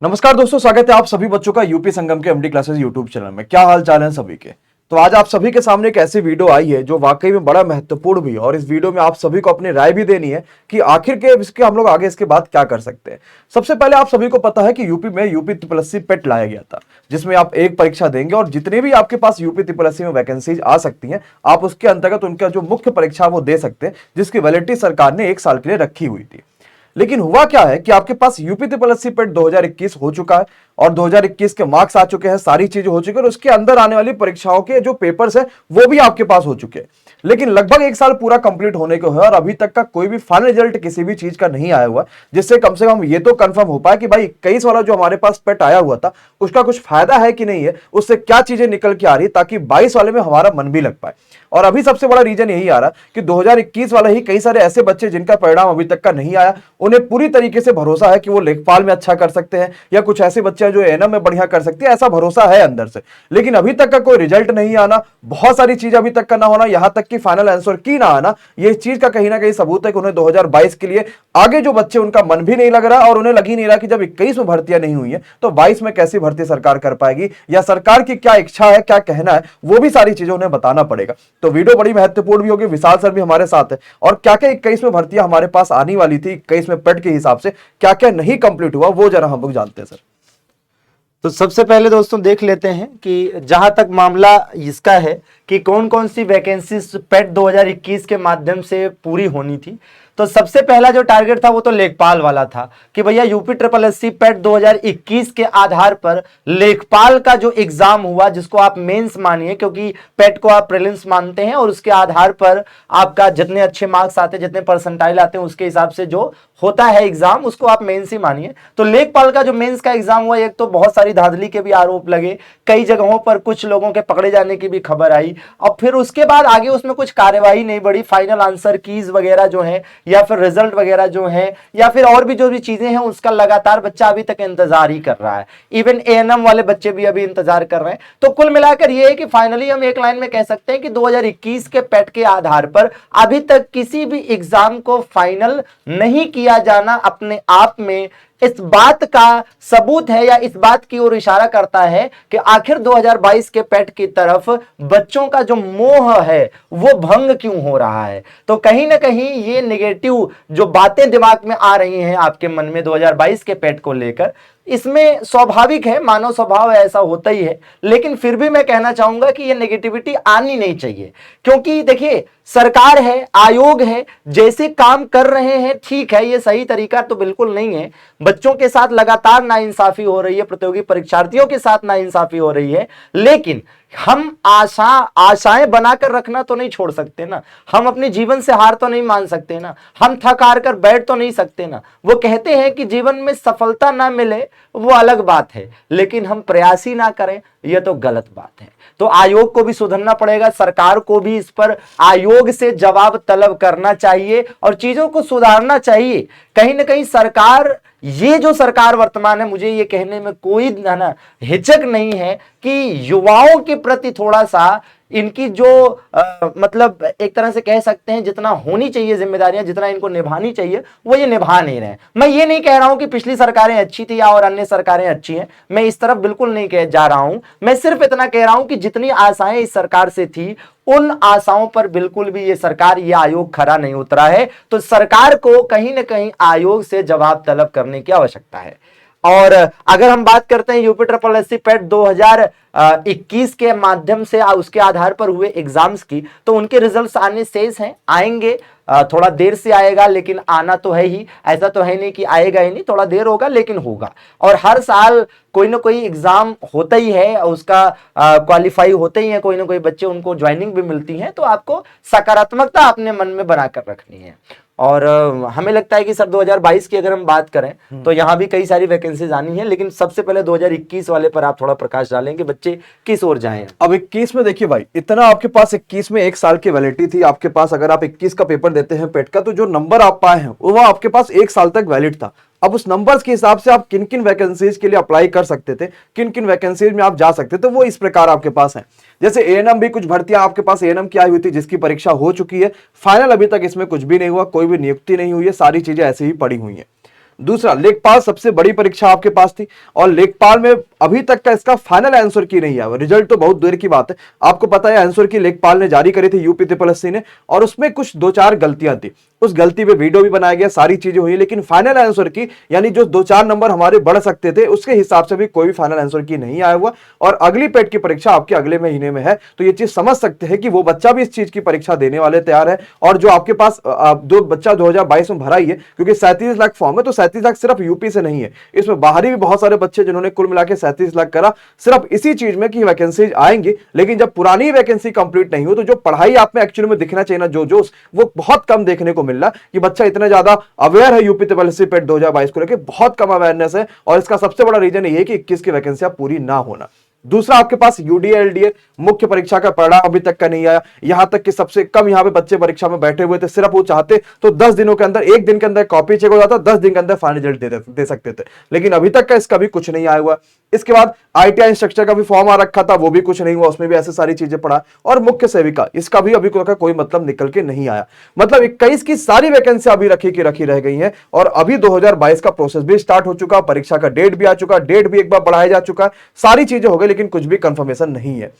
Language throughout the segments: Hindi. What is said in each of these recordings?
नमस्कार दोस्तों, स्वागत है आप सभी बच्चों का यूपी संगम के एमडी क्लासेस यूट्यूब चैनल में। क्या हाल चाल है सभी के। तो आज आप सभी के सामने एक ऐसी वीडियो आई है जो वाकई में बड़ा महत्वपूर्ण भी है और इस वीडियो में आप सभी को अपनी राय भी देनी है कि आखिर के इसके हम लोग आगे इसके बाद क्या कर सकते हैं। सबसे पहले आप सभी को पता है कि यूपी में यूपी ट्रिपल पेट लाया गया था, जिसमें आप एक परीक्षा देंगे और जितने भी आपके पास यूपी ट्रिपल में वैकेंसीज आ सकती हैं आप उसके अंतर्गत उनका जो मुख्य परीक्षा वो दे सकते हैं, जिसकी वैलिडिटी सरकार ने 1 साल के लिए रखी हुई थी। लेकिन हुआ क्या है कि आपके पास यूपी ट्रिपल पेट 2021 हो चुका है और 2021 के मार्क्स आ चुके हैं, सारी चीजें हो चुकी है और उसके अंदर आने वाली परीक्षाओं के जो पेपर्स हैं वो भी आपके पास हो चुके हैं। लेकिन लगभग 1 साल पूरा कंप्लीट होने को है और अभी तक का कोई भी फाइनल रिजल्ट किसी भी चीज का नहीं आया हुआ, जिससे कम से कम ये तो कंफर्म हो पाए कि भाई 21 वाला जो हमारे पास पेट आया हुआ था उसका कुछ फायदा है कि नहीं है, उससे क्या चीजें निकल के आ रही ताकि 22 वाले में हमारा मन भी लग पाए। और अभी सबसे बड़ा रीजन यही आ रहा कि 2021 वाला ही कई सारे ऐसे बच्चे जिनका परिणाम अभी तक का नहीं आया, उन्हें पूरी तरीके से भरोसा है कि वो लेखपाल में अच्छा कर सकते हैं या कुछ ऐसे बच्चे हैं जो एएनएम में बढ़िया कर सकते हैं, ऐसा भरोसा है अंदर से। लेकिन अभी तक का कोई रिजल्ट नहीं आना, बहुत सारी चीज अभी तक का ना होना, यहां तक कि फाइनल आंसर की ना आना, ये चीज का कहीं ना कहीं सबूत है कि उन्हें 2022 के लिए आगे जो बच्चे उनका मन भी नहीं लग रहा और उन्हें लग ही नहीं रहा कि जब 21 में भर्तियां नहीं हुई है तो 22 में कैसी भर्ती सरकार कर पाएगी या सरकार की क्या इच्छा है, क्या कहना है, वो भी सारी चीजें उन्हें बताना पड़ेगा। तो वीडियो बड़ी महत्वपूर्ण भी होगी। विशाल सर भी हमारे साथ है और क्या क्या 21 में भर्तियां हमारे पास आने वाली थी, 21 में पेट के हिसाब से क्या क्या नहीं कंप्लीट हुआ, वो जरा हम लोग जानते हैं सर। तो सबसे पहले दोस्तों देख लेते हैं कि जहां तक मामला इसका है कि कौन कौन सी वैकेंसी पेट 2021 के माध्यम से पूरी होनी थी। तो सबसे पहला जो टारगेट था वो तो लेखपाल वाला था कि भैया यूपी ट्रिपल एससी पेट 2021 के आधार पर लेखपाल का जो एग्जाम हुआ, जिसको आप मेंस मानिए क्योंकि पेट को आप प्रीलिम्स मानते हैं, और उसके आधार पर आपका जितने अच्छे मार्क्स आते हैं, जितने परसेंटाइल आते हैं, उसके हिसाब से जो होता है एग्जाम, उसको आप मेंस ही मानिए। तो लेखपाल का जो मेंस का एग्जाम हुआ, एक तो बहुत सारी धांधली के भी आरोप लगे, कई जगहों पर कुछ लोगों के पकड़े जाने की भी खबर आई और फिर उसके बाद आगे उसमें कुछ कार्यवाही नहीं बढ़ी। फाइनल आंसर कीज वगैरह जो है या फिर रिजल्ट वगैरह जो है या फिर और भी जो भी चीजें हैं, उसका लगातार बच्चा अभी तक इंतजार ही कर रहा है। इवन एएनएम वाले बच्चे भी अभी इंतजार कर रहे हैं। तो कुल मिलाकर ये है कि फाइनली हम एक लाइन में कह सकते हैं कि 2021 के पेट के आधार पर अभी तक किसी भी एग्जाम को फाइनल नहीं किया जाना अपने आप में इस बात का सबूत है या इस बात की ओर इशारा करता है कि आखिर 2022 के पेट की तरफ बच्चों का जो मोह है वो भंग क्यों हो रहा है। तो कहीं ना कहीं ये नेगेटिव जो बातें दिमाग में आ रही हैं आपके मन में 2022 के पेट को लेकर, इसमें स्वाभाविक है, मानव स्वभाव ऐसा होता ही है। लेकिन फिर भी मैं कहना चाहूंगा कि ये नेगेटिविटी आनी नहीं चाहिए, क्योंकि देखिए सरकार है, आयोग है, जैसे काम कर रहे हैं ठीक है, ये सही तरीका तो बिल्कुल नहीं है। बच्चों के साथ लगातार नाइंसाफी हो रही है, प्रतियोगी परीक्षार्थियों के साथ नाइंसाफी हो रही है, लेकिन हम आशाएं बनाकर रखना तो नहीं छोड़ सकते ना। हम अपने जीवन से हार तो नहीं मान सकते ना। हम थक हार कर बैठ तो नहीं सकते ना। वो कहते हैं कि जीवन में सफलता ना मिले वो अलग बात है, लेकिन हम प्रयास ही ना करें यह तो गलत बात है। तो आयोग को भी सुधरना पड़ेगा, सरकार को भी इस पर आयोग से जवाब तलब करना चाहिए और चीजों को सुधारना चाहिए। कहीं ना कहीं सरकार, ये जो सरकार वर्तमान है, मुझे ये कहने में कोई ना हिचक नहीं है कि युवाओं के प्रति थोड़ा सा इनकी जो मतलब एक तरह से कह सकते हैं जितना होनी चाहिए जिम्मेदारियां, जितना इनको निभानी चाहिए, वो ये निभा नहीं रहे हैं। मैं ये नहीं कह रहा हूं कि पिछली सरकारें अच्छी थी या और अन्य सरकारें अच्छी हैं, मैं इस तरफ बिल्कुल नहीं कह जा रहा हूं। मैं सिर्फ इतना कह रहा हूं कि जितनी आशाएं इस सरकार से थी उन आशाओं पर बिल्कुल भी ये सरकार, ये आयोग खरा नहीं उतरा है। तो सरकार को कहीं ना कहीं आयोग से जवाब तलब करने की आवश्यकता है। और अगर हम बात करते हैं यूपी ट्रिपल एससी पेट 2021 के माध्यम से उसके आधार पर हुए एग्जाम्स की, तो उनके रिजल्ट्स आने शेष हैं, आएंगे, थोड़ा देर से आएगा लेकिन आना तो है ही। ऐसा तो है नहीं कि आएगा ही नहीं, थोड़ा देर होगा लेकिन होगा। और हर साल कोई ना कोई एग्जाम होता ही है, उसका क्वालिफाई होते ही है, कोई ना कोई बच्चे, उनको ज्वाइनिंग भी मिलती है। तो आपको सकारात्मकता अपने मन में बनाकर रखनी है। और हमें लगता है कि सर 2022 की अगर हम बात करें तो यहाँ भी कई सारी वैकेंसीज आनी है, लेकिन सबसे पहले 2021 वाले पर आप थोड़ा प्रकाश डालेंगे, बच्चे किस ओर जाएं। अब 21 में देखिए भाई, इतना आपके पास 21 में 1 साल की वैलिडिटी थी आपके पास। अगर आप 21 का पेपर देते हैं पेट का, तो जो नंबर आप पाए हैं वो आपके पास 1 साल तक वैलिड था। अब उस नंबर्स के हिसाब से आप किन किन वैकेंसीज के लिए अप्लाई कर सकते थे, किन किन वैकेंसीज में आप जा सकते थे, वो इस प्रकार आपके पास है। जैसे एएनएम भी कुछ भर्तियां आपके पास एएनएम की आई हुई थी, जिसकी परीक्षा हो चुकी है, फाइनल अभी तक इसमें कुछ भी नहीं हुआ, कोई भी नियुक्ति नहीं हुई है, सारी चीजें ऐसे ही पड़ी हुई हैं। दूसरा, लेखपाल सबसे बड़ी परीक्षा आपके पास थी और लेखपाल में अभी तक का इसका फाइनल आंसर की नहीं आया, रिजल्ट तो बहुत दूर की बात है। आपको पता है आंसर की लेखपाल ने जारी करी थी यूपी ट्रिपल एससी ने, और उसमें कुछ 2-4 गलतियां थी। उस गलती पे वीडियो भी बनाया गया, सारी चीजें हुई, लेकिन फाइनल आंसर की यानी जो 2-4 नंबर हमारे बढ़ सकते थे उसके हिसाब से भी कोई भी फाइनल आंसर की नहीं आया हुआ। और अगली पेट की परीक्षा आपके अगले महीने में है, तो ये चीज समझ सकते हैं कि वो बच्चा भी इस चीज की परीक्षा देने वाले तैयार है। और जो आपके पास जो बच्चा 2022 में भरा ही है, क्योंकि 37 लाख फॉर्म है, तो 37 लाख सिर्फ यूपी से नहीं है, इसमें बाहरी भी बहुत सारे बच्चे जिन्होंने कुल मिला के 37 लाख करा, सिर्फ इसी चीज में कि वैकेंसी आएंगी। लेकिन जब पुरानी वैकेंसी कंप्लीट नहीं हो तो जो पढ़ाई आप में एक्चुअली में दिखना चाहिए ना, जो जोश, वो बहुत कम देखने को मिल रहा कि बच्चा इतना ज्यादा अवेयर है यूपी ट्रिपल एससी पेट 2022 को लेकर, बहुत कम अवेयरनेस है। और इसका सबसे बड़ा रीजन ये है कि 21 की वैकेंसियां पूरी ना होना। दूसरा, आपके पास यूडीए एलडीए मुख्य परीक्षा का परिणाम अभी तक का नहीं आया। यहां तक कि सबसे कम यहां पे बच्चे परीक्षा में बैठे हुए थे, सिर्फ वो चाहते तो 10 दिनों के अंदर, एक दिन के अंदर कॉपी चेक हो जाता, 10 दिन के अंदर फाइनल रिजल्ट दे सकते थे, लेकिन अभी तक का इसका भी कुछ नहीं आया हुआ। इसके बाद आईटीआई इंस्ट्रक्टर का भी फॉर्म आ रखा था, वो भी कुछ नहीं हुआ, उसमें भी ऐसे सारी चीजें पड़ा। और मुख्य सेविका, इसका भी अभी कोई मतलब निकल के नहीं आया। मतलब 21 की सारी वैकेंसी अभी रखी की रखी रह गई हैं, और अभी 2022 का प्रोसेस भी स्टार्ट हो चुका, परीक्षा का डेट भी आ चुका, डेट भी एक बार बढ़ाया जा चुका, सारी चीजें हो गई, लेकिन कुछ भी कंफर्मेशन नहीं है।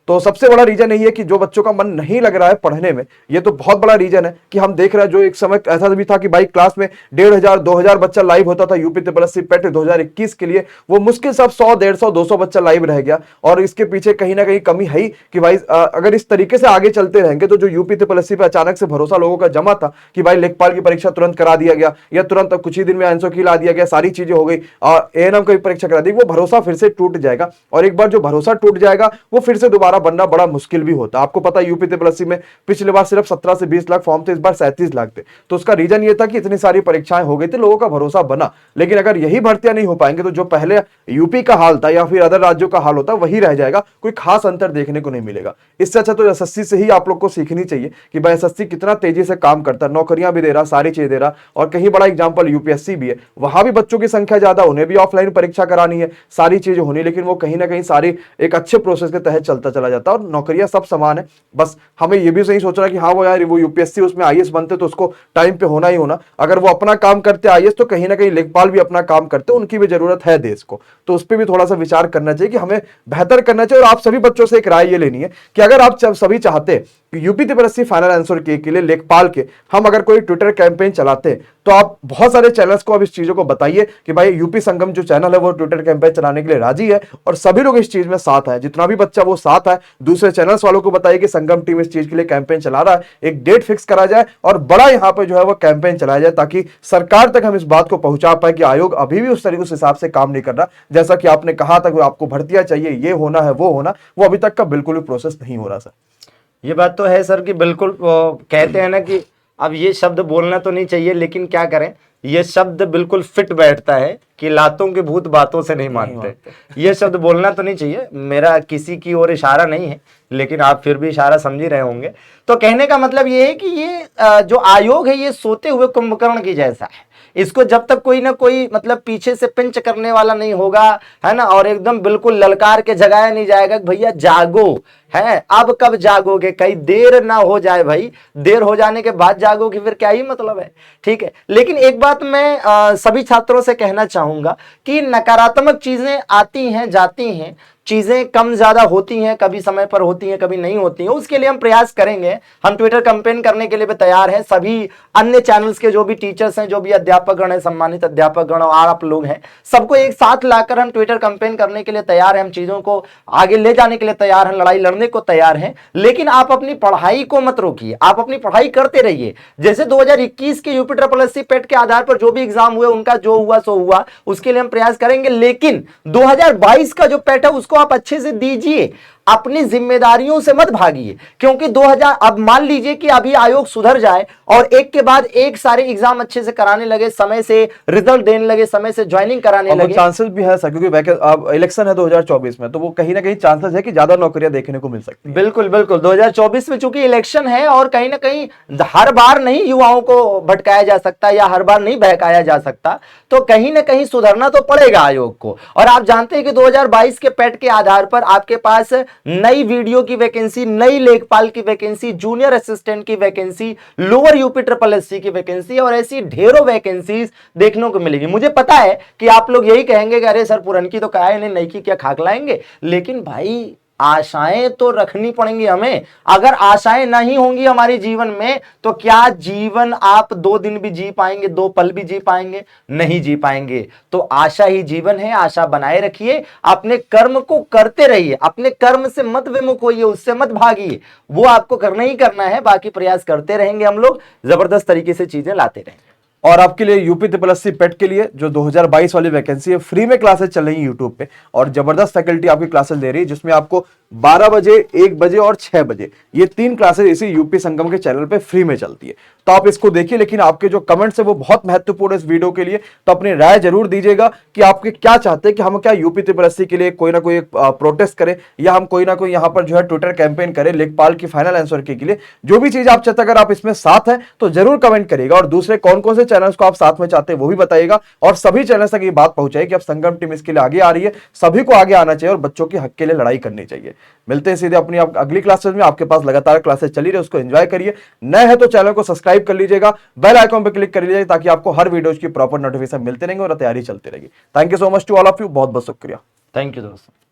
तो सबसे बड़ा रीजन यही है कि जो बच्चों का मन नहीं लग रहा है पढ़ने में, ये तो बहुत बड़ा रीजन है कि हम देख रहे हैं, जो एक समय ऐसा भी था कि भाई क्लास में 1500-2000 बच्चा लाइव होता था यूपी ट्रिपल एससी पेट 2021 के लिए, वो मुश्किल से 100, 150, 200 बच्चा लाइव रह गया। और इसके पीछे कहीं ना कहीं कमी है ही कि भाई अगर इस तरीके से आगे चलते रहेंगे तो जो यूपी ट्रिपल एससी पे अचानक से भरोसा लोगों का जमा था कि भाई लेखपाल की परीक्षा तुरंत करा दिया गया, या तुरंत कुछ ही दिन में आंसर की ला दिया गया, सारी चीजें हो गई और एएनएम की परीक्षा करा दी, वो भरोसा फिर से टूट जाएगा। और एक बार जो भरोसा टूट जाएगा वो फिर से दोबारा बनना बड़ा मुश्किल भी होता। आपको पता है यूपी ट्रिपल एससी में पिछले बार सिर्फ 17 से 20 लाख फॉर्म थे, इस बार 37 लाख थे। तो उसका रीजन ये था कि इतनी सारी परीक्षाएं हो गई थी, लोगों का भरोसा बना। लेकिन अगर यही भर्तियां नहीं हो पाएंगे तो जो पहले यूपी का हाल था या फिर अदर राज्यों का हाल होता वही रह जाएगा, कोई खास अंतर देखने को नहीं मिलेगा। इससे अच्छा तो एसएससी से ही आप लोग को सीखनी चाहिए कि भाई एसएससी कितना तेजी से काम करता है, नौकरियां भी दे रहा, सारी चीजें दे रहा। और कहीं बड़ा एग्जाम्पल यूपीएससी भी है, वहां भी बच्चों की संख्या ज्यादा, उन्हें भी ऑफलाइन परीक्षा करानी है, सारी चीजें होनी, लेकिन वो कहीं ना कहीं सारी एक अच्छे प्रोसेस के तहत चलता चला जाता है। और नौकरियां सब समान है, बस हमें ये भी सही सोचना कि हाँ वो यार वो यूपीएससी उसमें आईएएस बनते तो उसको टाइम पे होना ही होना। अगर वो अपना काम करते आईएएस, तो कहीं ना कहीं लेखपाल भी अपना काम करते, उनकी भी जरूरत है देश को, तो उस पर भी थोड़ा सा विचार करना चाहिए कि हमें बेहतर करना चाहिए। और आप सभी बच्चों से एक राय ये लेनी है कि अगर आप सभी चाहते UP triple SC final answer के लिए लेखपाल के हम अगर कोई ट्विटर कैंपेन चलाते हैं, तो आप बहुत सारे चैनल्स को अब इस चीजों को बताइए कि भाई यूपी संगम जो चैनल है वो ट्विटर कैंपेन चलाने के लिए राजी है, और सभी लोग इस चीज में साथ है, जितना भी बच्चा वो साथ है। दूसरे चैनल्स वालों को बताइए कि संगम टीम इस चीज के लिए कैंपेन चला रहा है, एक डेट फिक्स करा जाए और बड़ा यहाँ पे जो है वो कैंपेन चलाया जाए, ताकि सरकार तक हम इस बात को पहुंचा पाए कि आयोग अभी भी उस तरीके उस हिसाब से काम नहीं कर रहा। जैसा कि आपने कहा था कि आपको भर्तियां चाहिए, ये होना है वो होना, वो अभी तक का बिल्कुल भी प्रोसेस नहीं हो रहा सर। ये बात तो है सर कि बिल्कुल कहते हैं ना कि अब ये शब्द बोलना तो नहीं चाहिए, लेकिन क्या करें, ये शब्द बिल्कुल फिट बैठता है कि लातों के भूत बातों से नहीं मानते। ये शब्द बोलना तो नहीं चाहिए, मेरा किसी की ओर इशारा नहीं है, लेकिन आप फिर भी इशारा समझ ही रहे होंगे। तो कहने का मतलब ये है कि ये जो आयोग है ये सोते हुए कुंभकर्ण की जैसा है। इसको जब तक कोई ना कोई मतलब पीछे से पिंच करने वाला नहीं होगा, है ना, और एकदम बिल्कुल ललकार के जगाया नहीं जाएगा कि भैया जागो, है अब कब जागोगे, कहीं देर ना हो जाए भाई, देर हो जाने के बाद जागोगे फिर क्या ही मतलब है। ठीक है, लेकिन एक बात मैं सभी छात्रों से कहना चाहूंगा कि नकारात्मक चीजें आती हैं जाती हैं, चीजें कम ज्यादा होती हैं, कभी समय पर होती हैं कभी नहीं होती हैं, उसके लिए हम प्रयास करेंगे। हम ट्विटर कैंपेन करने के लिए भी तैयार हैं, सभी अन्य चैनल्स के जो भी टीचर्स हैं, जो भी अध्यापकगण हैं, सम्मानित अध्यापकगण और आप लोग हैं, सबको एक साथ लाकर हम ट्विटर कैंपेन करने के लिए तैयार हैं। हम चीजों को आगे ले जाने के लिए तैयार हैं, लड़ाई लड़ने को तैयार हैं, लेकिन आप अपनी पढ़ाई को मत रोकिए, आप अपनी पढ़ाई करते रहिए। जैसे 2021 के यूपी ट्रिपल एससी पेट के आधार पर जो भी एग्जाम हुए उनका जो हुआ सो हुआ, उसके लिए हम प्रयास करेंगे, लेकिन 2022 का जो पेट है उसको आप अच्छे से दीजिए, अपनी जिम्मेदारियों से मत भागिए। क्योंकि 2000 अब मान लीजिए कि अभी आयोग सुधर जाए और एक के बाद एक सारे एग्जाम अच्छे से कराने लगे, समय से रिजल्ट देने लगे, समय से ज्वाइनिंग कराने लगे, चांसेस भी है सर, क्योंकि इलेक्शन है 2024 में, तो वो कहीं ना कहीं चांसेस है कि ज्यादा नौकरियां देखने को मिल सकती है। बिल्कुल बिल्कुल 2024 में चूंकि इलेक्शन है और कहीं ना कहीं हर बार नहीं युवाओं को भटकाया जा सकता या हर बार नहीं बहकाया जा सकता, तो कहीं ना कहीं सुधरना तो पड़ेगा आयोग को। और आप जानते हैं कि 2022 के पेट के आधार पर आपके पास नई वीडियो की वैकेंसी, नई लेखपाल की वैकेंसी, जूनियर असिस्टेंट की vacancy, lower UP triple SC की वैकेंसी और ऐसी ढेरों वैकेंसीज देखने को मिलेगी। मुझे पता है कि आप लोग यही कहेंगे कि अरे सर पुरन की तो कहा है, नई की क्या खाक लाएंगे, लेकिन भाई आशाएं तो रखनी पड़ेंगी हमें। अगर आशाएं नहीं होंगी हमारे जीवन में तो क्या जीवन आप 2 दिन भी जी पाएंगे, 2 पल भी जी पाएंगे? नहीं जी पाएंगे। तो आशा ही जीवन है, आशा बनाए रखिए, अपने कर्म को करते रहिए, अपने कर्म से मत विमुख होइए, उससे मत भागिए, वो आपको करना ही करना है। बाकी प्रयास करते रहेंगे, हम लोग जबरदस्त तरीके से चीजें लाते रहेंगे। और आपके लिए यूपी ट्रिपल एससी पेट के लिए जो 2022 वाली वैकेंसी है, फ्री में क्लासेस चल रही है यूट्यूब पे और जबरदस्त फैकल्टी आपकी क्लासेस दे रही है, जिसमें आपको 12 बजे, 1 बजे और 6 बजे ये 3 क्लासेस इसी यूपी संगम के चैनल पे फ्री में चलती है। तो आप इसको देखिए, लेकिन आपके जो कमेंट्स है वो बहुत महत्वपूर्ण है इस वीडियो के लिए। तो अपनी राय जरूर दीजिएगा कि आपके क्या चाहते हैं, कि हम क्या यूपी ट्रिपल एससी के लिए कोई ना कोई प्रोटेस्ट करें या हम कोई ना कोई यहाँ पर जो है ट्विटर कैंपेन करें लेखपाल की फाइनल आंसर के लिए। जो भी चीज आप चाहते हैं, अगर आप इसमें साथ हैं तो जरूर कमेंट करिएगा और दूसरे कौन कौन से चैनल्स को आप साथ में चाहते हैं वो भी बताइएगा और सभी चैनल्स तक ये बात पहुंचाइए कि अब संगम टीम इसके लिए आगे आ रही है, सभी को आगे आना चाहिए और बच्चों के हक के लिए लड़ाई करनी चाहिए। मिलते हैं सीधे अपनी अगली क्लासेस में। आपके पास लगातार क्लासेस चली रही है, उसको एंजॉय करिए। नए हैं तो चैनल को सब्सक्राइब कर लीजिएगा, बेल आइकॉन पर क्लिक कर लीजिएगा ताकि आपको हर वीडियो की प्रॉपर नोटिफिकेशन मिलते रहेंगे और तैयारी चलती रहेगी। Thank you so much to all of you, बहुत बहुत शुक्रिया। थैंक यू दोस्तों।